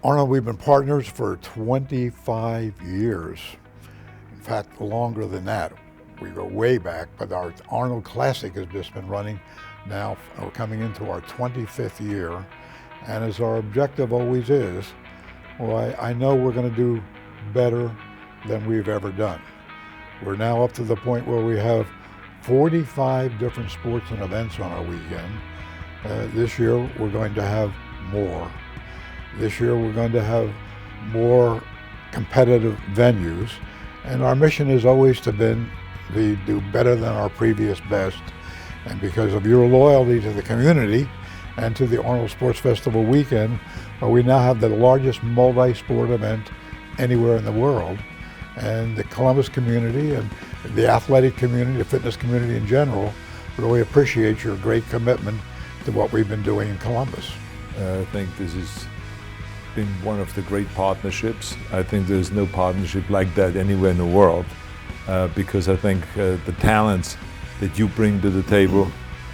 Arnold, we've been partners for 25 years. In fact, longer than that. We go way back, but our Arnold Classic has just been running now. We're coming into our 25th year. And as our objective always is, well, I know we're going to do better than we've ever done. We're now up to the point where we have 45 different sports and events on our weekend. This year, we're going to have more. This year, we're going to have more competitive venues. And our mission has always been to do better than our previous best. And because of your loyalty to the community and to the Arnold Sports Festival weekend, we now have the largest multi-sport event anywhere in the world. And the Columbus community and the athletic community, the fitness community in general, really appreciate your great commitment to what we've been doing in Columbus. I think this has been one of the great partnerships. I think there's no partnership like that anywhere in the world, because I think the talents that you bring to the table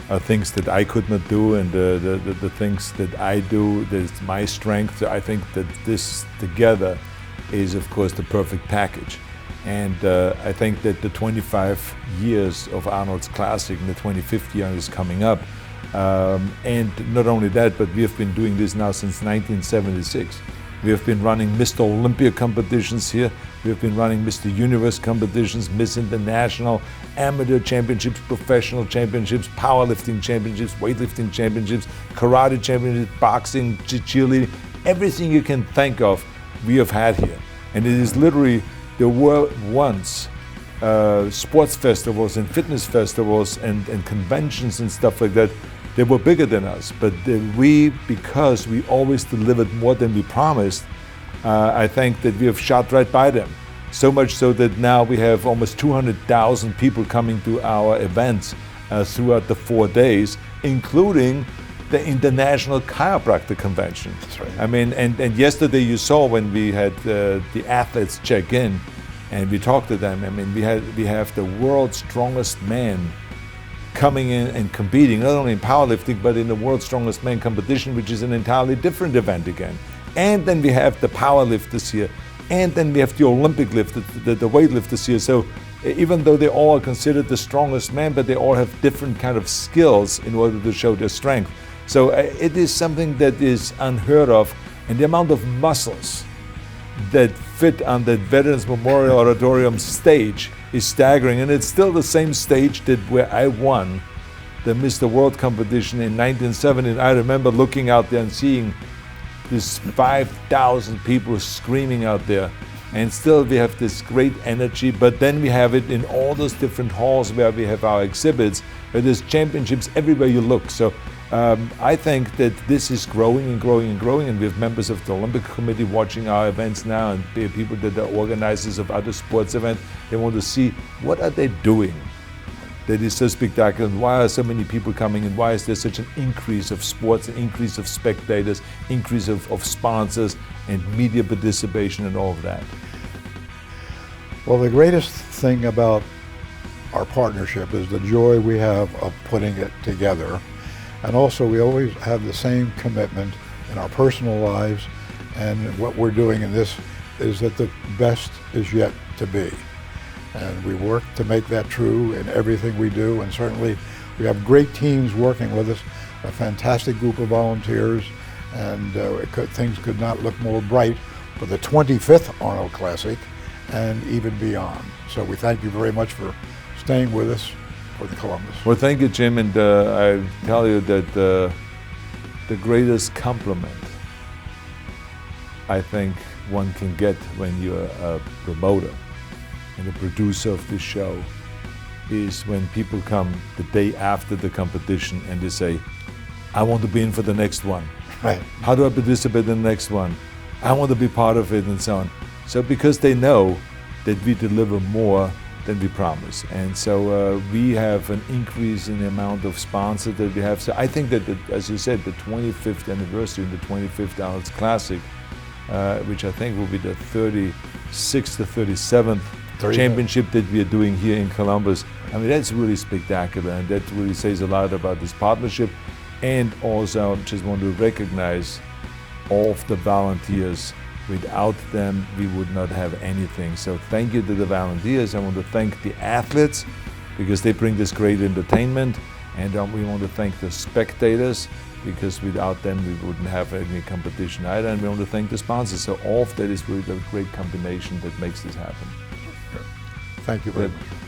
are things that I could not do, and the things that I do, that's my strength. I think that this together is, of course, the perfect package. And I think that the 25 years of Arnold's Classic and the 25th year is coming up. And not only that, but we have been doing this now since 1976. We have been running Mr. Olympia competitions here. We have been running Mr. Universe competitions, Miss International, amateur championships, professional championships, powerlifting championships, weightlifting championships, karate championships, boxing, cheerleading, everything you can think of we have had here. And it is literally, there were once sports festivals and fitness festivals and conventions and stuff like that. They were bigger than us, but because we always delivered more than we promised, I think that we have shot right by them. So much so that now we have almost 200,000 people coming to our events throughout the 4 days, including the International Chiropractor Convention. That's right. I mean, and yesterday you saw when we had the athletes check in and we talked to them. I mean, we have the world's strongest man coming in and competing, not only in powerlifting, but in the World's Strongest Man competition, which is an entirely different event again. And then we have the powerlifters here, and then we have the Olympic lifters, the weightlifters here. So even though they all are considered the strongest man, but they all have different kind of skills in order to show their strength. So it is something that is unheard of, and the amount of muscles that fit on the Veterans Memorial Auditorium stage is staggering, and it's still the same stage that where I won the Mr. World competition in 1970. And I remember looking out there and seeing this 5,000 people screaming out there, and still we have this great energy. But then we have it in all those different halls where we have our exhibits, where there's championships everywhere you look. So I think that this is growing and growing and growing, and we have members of the Olympic Committee watching our events now, and people that are organizers of other sports events. They want to see what are they doing that is so spectacular, and why are so many people coming, and why is there such an increase of sports, an increase of spectators, increase of sponsors and media participation and all of that. Well, the greatest thing about our partnership is the joy we have of putting it together. And also, we always have the same commitment in our personal lives, and what we're doing in this is that the best is yet to be. And we work to make that true in everything we do, and certainly we have great teams working with us, a fantastic group of volunteers, and things could not look more bright for the 25th Arnold Classic and even beyond. So we thank you very much for staying with us for the Columbus. Well, thank you, Jim, and I tell you that the greatest compliment I think one can get when you're a promoter and a producer of this show is when people come the day after the competition and they say, I want to be in for the next one. Right. How do I participate in the next one? I want to be part of it, and so on. So because they know that we deliver more than we promise. And so we have an increase in the amount of sponsors that we have. So I think that, as you said, the 25th anniversary, the 25th Arnold's Classic, which I think will be the 36th to 37th championship that we are doing here in Columbus. I mean, that's really spectacular, and that really says a lot about this partnership. And also, I just want to recognize all of the volunteers. Without them, we would not have anything. So thank you to the volunteers. I want to thank the athletes because they bring this great entertainment. And we want to thank the spectators because without them, we wouldn't have any competition either. And we want to thank the sponsors. So all of that is really a great combination that makes this happen. Thank you very much.